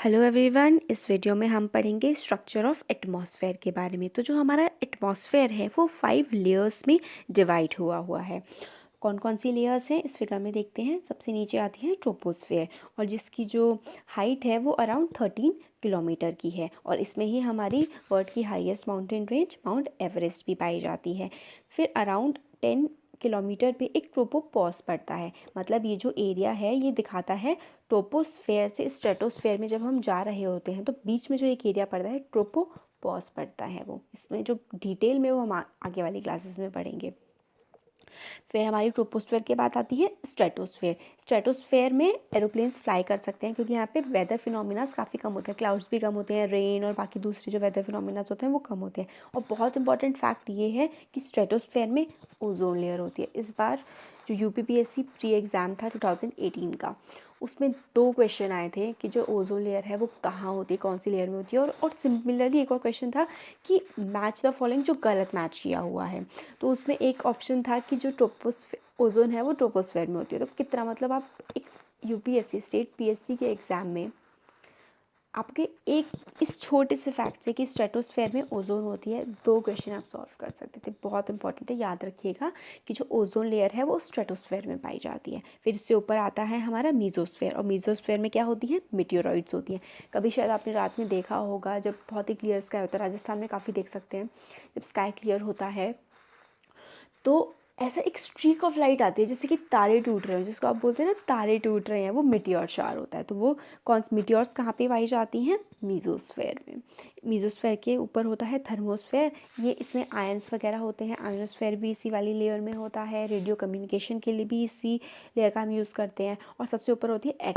Hello everyone, इस video में हम पढ़ेंगे स्ट्रक्चर ऑफ एटमॉस्फेयर के बारे में। तो जो हमारा एटमॉस्फेयर है वो 5 लेयर्स में डिवाइड हुआ है। कौन कौन सी लेयर्स हैं इस फिगर में देखते हैं। सबसे नीचे आती है ट्रोपोस्फेयर, और जिसकी जो हाइट है वो अराउंड 13 किलोमीटर की है, और इसमें ही हमारी वर्ल्ड की highest mountain range mount Everest भी पाई जाती है। फिर अराउंड 10 किलोमीटर पे एक ट्रोपोपॉज पड़ता है। मतलब ये जो एरिया है ये दिखाता है ट्रोपोस्फेयर से स्ट्रेटोस्फेयर में जब हम जा रहे होते हैं तो बीच में जो एक एरिया पड़ता है ट्रोपोपॉज पड़ता है। वो इसमें जो डिटेल में वो हम आगे वाली क्लासेस में पढ़ेंगे। फिर हमारी ट्रोपोस्फेयर के बाद आती है स्ट्रेटोस्फेयर। स्ट्रेटोस्फेयर में एरोप्लेन्स फ्लाई कर सकते हैं क्योंकि यहाँ पे वेदर फिनोमिनास काफ़ी कम होते हैं, क्लाउड्स भी कम होते हैं, रेन और बाकी दूसरे जो वेदर फिनोमिनास होते हैं वो कम होते हैं। और बहुत इंपॉर्टेंट फैक्ट ये है कि स्ट्रेटोस्फेयर में ओजोन लेयर होती है। इस बार जो यूपीपीएससी प्री एग्ज़ाम था 2018 का, उसमें 2 क्वेश्चन आए थे कि जो ओजोन लेयर है वो कहाँ होती है, कौन सी लेयर में होती है। और सिमिलरली एक और क्वेश्चन था कि मैच द फॉलोइंग, जो गलत मैच किया हुआ है। तो उसमें एक ऑप्शन था कि जो ओजोन है वो ट्रोपोस्फेयर में होती है। तो कितना मतलब आप एक यूपीएससी स्टेट पीएससी के एग्ज़ाम में आपके एक इस छोटे से फैक्ट से कि स्ट्रेटोस्फेयर में ओजोन होती है 2 क्वेश्चन आप सॉल्व कर सकते थे। बहुत इंपॉर्टेंट है, याद रखिएगा कि जो ओजोन लेयर है वो स्ट्रेटोस्फेयर में पाई जाती है। फिर इससे ऊपर आता है हमारा मीजोस्फेयर, और मीजोस्फेयर में क्या होती है, मीटियोरॉइड्स होती हैं। कभी शायद आपने रात में देखा होगा जब बहुत ही क्लियर स्काई होता है, राजस्थान में काफ़ी देख सकते हैं, जब स्काई क्लियर होता है तो ऐसा एक स्ट्रीक ऑफ लाइट आती है जैसे कि तारे टूट रहे हो, जिसको आप बोलते हैं ना तारे टूट रहे हैं, वो मिटियोर शार होता है। तो वो कौन मिटियोर्स कहाँ पे पाई जाती हैं, मीजोस्फेयर में। मीजोस्फेयर के ऊपर होता है थर्मोस्फेयर, ये इसमें आयंस वगैरह होते हैं। आयनोस्फेयर भी इसी वाली लेयर में होता है, रेडियो कम्युनिकेशन के लिए भी इसी लेयर का हम यूज़ करते हैं। और सबसे ऊपर होती है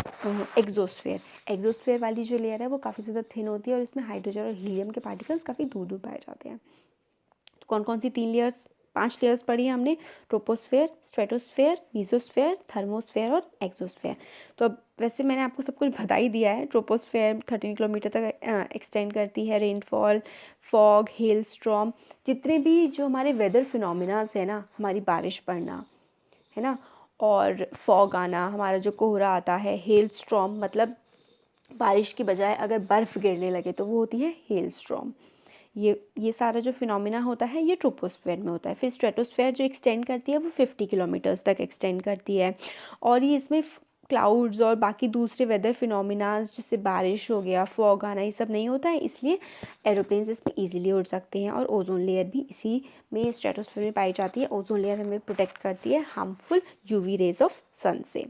एक्जोस्फेयर। एक्जोस्फेयर वाली जो लेयर है वो काफ़ी ज़्यादा थिन होती है, और इसमें हाइड्रोजन और हीलियम के पार्टिकल्स काफ़ी दूर दूर पाए जाते हैं। तो कौन कौन सी 3 लेयर्स, 5 लेयर्स पढ़ी है हमने, ट्रोपोस्फेयर, स्ट्रेटोस्फेयर, मीजोस्फेयर, थर्मोस्फेयर और एक्सोस्फेयर। तो अब वैसे मैंने आपको सब कुछ बता ही दिया है। ट्रोपोस्फेयर 13 किलोमीटर तक एक्सटेंड करती है। रेनफॉल, फॉग, हेल स्टॉर्म, जितने भी जो हमारे वेदर फिनोमिनास है ना, हमारी बारिश पड़ना है ना, और फॉग आना, हमारा जो कोहरा आता है, हेल स्टॉर्म मतलब बारिश की बजाय अगर बर्फ़ गिरने लगे तो वो होती है हेल स्टॉर्म। ये सारा जो फिनोमिना होता है ये ट्रोपोस्फेयर में होता है। फिर स्ट्रेटोस्फेयर जो एक्सटेंड करती है वो 50 किलोमीटर्स तक एक्सटेंड करती है, और ये इसमें क्लाउड्स और बाकी दूसरे वेदर फिनोमिनाज जैसे बारिश हो गया, फॉग आना, ये सब नहीं होता है, इसलिए एरोप्लेन्स इसमें ईजिली उड़ सकते हैं। और ओजोन लेयर भी इसी में स्ट्रेटोस्फेयर में पाई जाती है। ओजोन लेयर हमें प्रोटेक्ट करती है हार्मफुल यूवी रेज ऑफ सन से।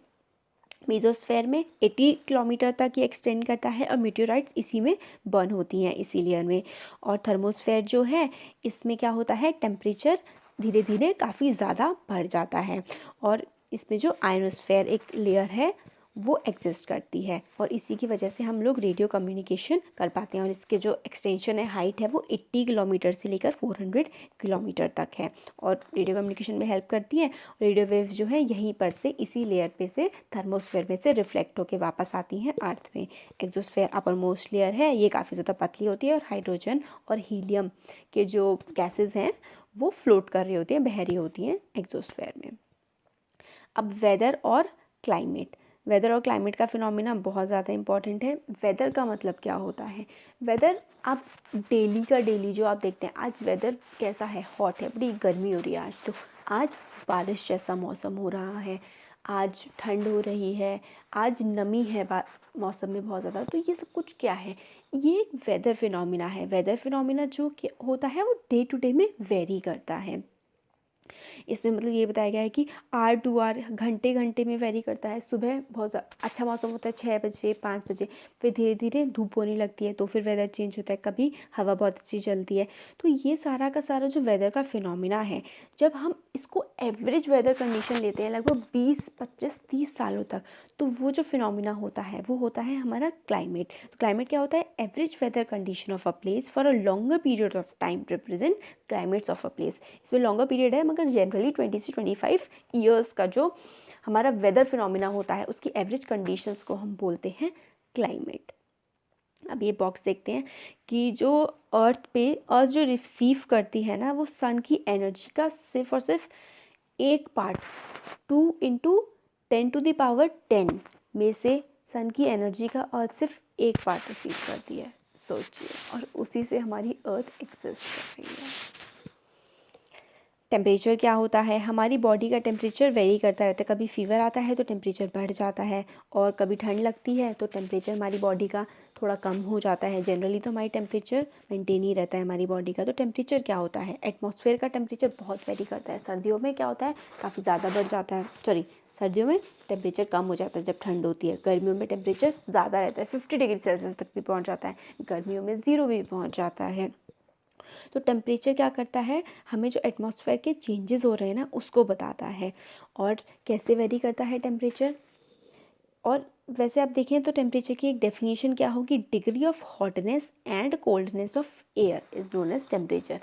मीजोस्फेयर में 80 किलोमीटर तक ये एक्सटेंड करता है, और मीटियोराइट्स इसी में बर्न होती हैं इसी लेयर में। और थर्मोस्फेयर जो है इसमें क्या होता है, टेम्परेचर धीरे धीरे काफ़ी ज़्यादा बढ़ जाता है। और इसमें जो आयनोस्फेयर एक लेयर है वो एग्जिस्ट करती है, और इसी की वजह से हम लोग रेडियो कम्युनिकेशन कर पाते हैं। और इसके जो एक्सटेंशन है, हाइट है, वो 80 किलोमीटर से लेकर 400 किलोमीटर तक है, और रेडियो कम्युनिकेशन में हेल्प करती है। रेडियो वेव्स जो है यहीं पर से इसी लेयर पे से थर्मोस्फेयर में से रिफ्लेक्ट होकर वापस आती हैं अर्थ में। एक्सोस्फेयर अपर मोस्ट लेयर है, ये काफ़ी ज़्यादा पतली होती है, और हाइड्रोजन और हीलियम के जो गैसेज हैं वो फ्लोट कर रही होती हैं, बह रही होती हैं एक्सोस्फेयर में। अब वेदर और क्लाइमेट, वेदर और क्लाइमेट का फिनोमिना बहुत ज़्यादा इंपॉर्टेंट है। वेदर का मतलब क्या होता है, वेदर आप डेली का डेली जो आप देखते हैं, आज वेदर कैसा है, हॉट है, बड़ी गर्मी हो रही है आज, तो आज बारिश जैसा मौसम हो रहा है, आज ठंड हो रही है, आज नमी है मौसम में बहुत ज़्यादा। तो ये सब कुछ क्या है, ये एक वेदर फिनोमिना है। वेदर फिनोमिना जो होता है वो डे टू डे में वेरी करता है। इसमें मतलब ये बताया गया है कि आर टू आर, घंटे घंटे में वेरी करता है। सुबह बहुत अच्छा मौसम होता है 6 बजे 5 बजे, फिर धीरे धीरे धूप होने लगती है, तो फिर वेदर चेंज होता है, कभी हवा बहुत अच्छी चलती है। तो ये सारा का सारा जो वेदर का फिनोमिना है, जब हम इसको एवरेज वेदर कंडीशन लेते हैं लगभग 20 25 30 सालों तक, तो वो जो फिनोमिना होता है वो होता है हमारा क्लाइमेट। तो क्लाइमेट क्या होता है, average weather condition of a place for a longer period of time represent climates of a place. इसमें लॉन्गर पीरियड है, मगर जनरली 20 से 25 ईयर्स का जो हमारा वेदर फिनोमिना होता है उसकी एवरेज कंडीशंस को हम बोलते हैं क्लाइमेट। अब ये बॉक्स देखते हैं कि जो अर्थ जो रिसीव करती है ना, वो सन की एनर्जी का सिर्फ और सिर्फ एक पार्ट 2 × 10⁻10 में से सन की एनर्जी का अर्थ सिर्फ 1 पार्ट रिसीव करती है, सोचिए, और उसी से हमारी अर्थ एग्जिस्ट कर रही है। टेम्परेचर क्या होता है? हमारी बॉडी का टेम्परेचर वेरी करता रहता है। कभी फीवर आता है तो टेम्परेचर बढ़ जाता है, और कभी ठंड लगती है तो टेम्परेचर हमारी बॉडी का थोड़ा कम हो जाता है। जनरली तो हमारी टेम्परेचर मेंटेन ही रहता है हमारी बॉडी का। तो टेम्परेचर क्या होता है? एटमॉस्फेयर का टेम्परेचर बहुत वेरी करता है। सर्दियों में क्या होता है? काफ़ी ज़्यादा बढ़ जाता है, सर्दियों में टेम्परेचर कम हो जाता है जब ठंड होती है। गर्मियों में टेम्परेचर ज़्यादा रहता है, 50 डिग्री सेल्सियस तक भी पहुँच जाता है। गर्मियों में 0 भी पहुँच जाता है। तो टेम्परेचर क्या करता है? हमें जो एटमॉस्फेयर के चेंजेस हो रहे हैं ना, उसको बताता है। और कैसे वेरी करता है टेम्परेचर? और वैसे आप देखें तो टेम्परेचर की एक डेफिनेशन क्या होगी? Degree of hotness and coldness of air is known as temperature.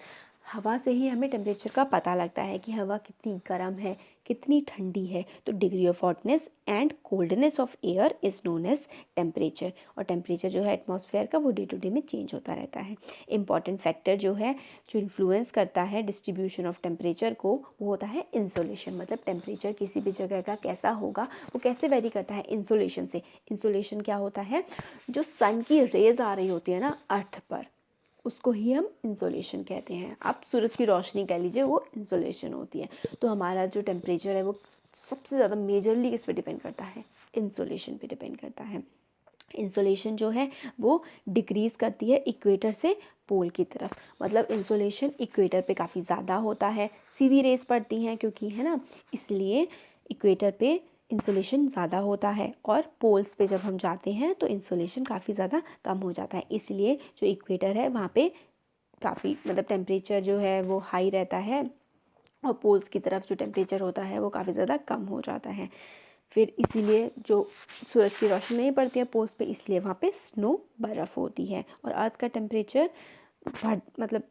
हवा से ही हमें टेम्परेचर का पता लगता है कि हवा कितनी गर्म है, कितनी ठंडी है। तो degree of hotness and coldness of air is known as temperature. और टेम्परेचर जो है एटमॉस्फेयर का, वो डे टू डे में चेंज होता रहता है। इंपॉर्टेंट फैक्टर जो है, जो इन्फ्लुएंस करता है डिस्ट्रीब्यूशन ऑफ टेम्परेचर को, वो होता है इंसोलेशन। मतलब टेम्परेचर किसी भी जगह का कैसा होगा, वो कैसे वेरी करता है? इंसोलेशन से। इंसोलेशन क्या होता है? जो सन की रेज आ रही होती है ना अर्थ पर, उसको ही हम इंसोलेशन कहते हैं। आप सूरज की रोशनी कह लीजिए, वो इंसोलेशन होती है। तो हमारा जो टेम्परेचर है वो सबसे ज़्यादा मेजरली किस पे डिपेंड करता है? इंसोलेशन पे डिपेंड करता है। इंसोलेशन जो है वो डिक्रीज़ करती है इक्वेटर से पोल की तरफ। मतलब इंसोलेशन इक्वेटर पे काफ़ी ज़्यादा होता है, सीधी रेस पड़ती हैं क्योंकि, है ना, इसलिए इक्वेटर पे इंसोलेशन ज़्यादा होता है। और पोल्स पे जब हम जाते हैं तो इंसोलेशन काफ़ी ज़्यादा कम हो जाता है। इसलिए जो इक्वेटर है वहाँ पे काफ़ी, मतलब टेम्परेचर जो है वो हाई रहता है, और पोल्स की तरफ जो टेम्परेचर होता है वो काफ़ी ज़्यादा कम हो जाता है। फिर इसीलिए जो सूरज की रोशनी नहीं पड़ती है पोल्स पे, इसलिए वहाँ पे स्नो, बर्फ़ होती है। और अर्थ का टेम्परेचर मतलब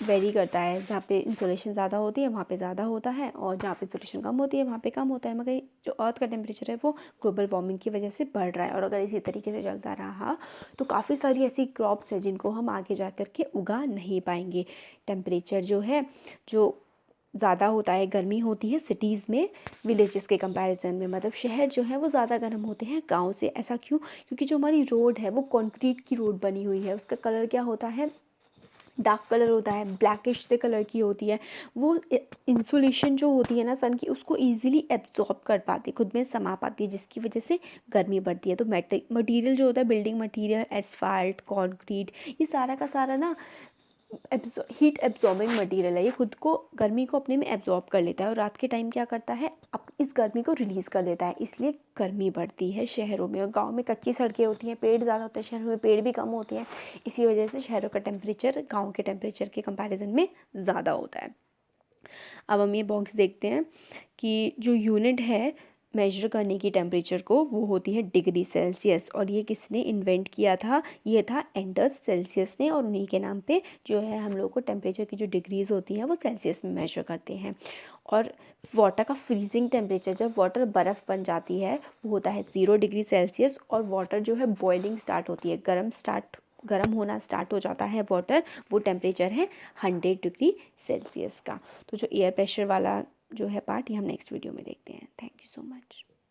वेरी करता है। जहाँ पे इंसोलेशन ज़्यादा होती है वहाँ पे ज़्यादा होता है, और जहाँ पे इंसोलेशन कम होती है वहाँ पे कम होता है। मगर जो अर्थ का टेम्परेचर है वो ग्लोबल वार्मिंग की वजह से बढ़ रहा है। और अगर इसी तरीके से चलता रहा तो काफ़ी सारी ऐसी क्रॉप्स हैं जिनको हम आगे जा कर के उगा नहीं पाएंगे। टेम्परेचर जो है, जो ज़्यादा होता है, गर्मी होती है सिटीज़ में विलेजेस के कंपैरिजन में। मतलब शहर जो है वो ज़्यादा गर्म होते हैं गांव से। ऐसा क्यों? क्योंकि जो हमारी रोड है वो कंक्रीट की रोड बनी हुई है। उसका कलर क्या होता है? डार्क कलर होता है, ब्लैकिश से कलर की होती है। वो इंसुलेशन जो होती है ना सन की, उसको ईजिली एब्जॉर्ब कर पाती है, खुद में समा पाती है, जिसकी वजह से गर्मी बढ़ती है। तो मटेरियल जो होता है, बिल्डिंग मटेरियल, एसफाल्ट, कंक्रीट, ये सारा का सारा ना हीट एब्जॉर्बिंग मटेरियल है। ये खुद को, गर्मी को अपने में एब्जॉर्ब कर लेता है, और रात के टाइम क्या करता है? अब इस गर्मी को रिलीज़ कर देता है। इसलिए गर्मी बढ़ती है शहरों में। और गांव में कच्ची सड़कें होती हैं, पेड़ ज़्यादा होते हैं, शहरों में पेड़ भी कम होते हैं। इसी वजह से शहरों का टेम्परेचर गाँव के टेम्परेचर के कंपैरिजन में ज़्यादा होता है। अब हम ये बॉक्स देखते हैं कि जो यूनिट है मेजर करने की टेम्परेचर को, वो होती है डिग्री सेल्सियस। और ये किसने इन्वेंट किया था? ये था एंडर्स सेल्सियस ने। और उन्हीं के नाम पे जो है हम लोग को टेम्परेचर की जो डिग्रीज़ होती हैं वो सेल्सियस में मेजर करते हैं। और वाटर का फ्रीजिंग टेम्परेचर, जब वाटर बर्फ़ बन जाती है, वो होता है 0 डिग्री सेल्सियस। और वाटर जो है बॉइलिंग स्टार्ट होती है, गर्म होना स्टार्ट हो जाता है वाटर, वो टेम्परेचर है 100 डिग्री सेल्सियस का। तो जो एयर प्रेशर वाला जो है पार्ट, ये हम नेक्स्ट वीडियो में देखते हैं। Thank you so much.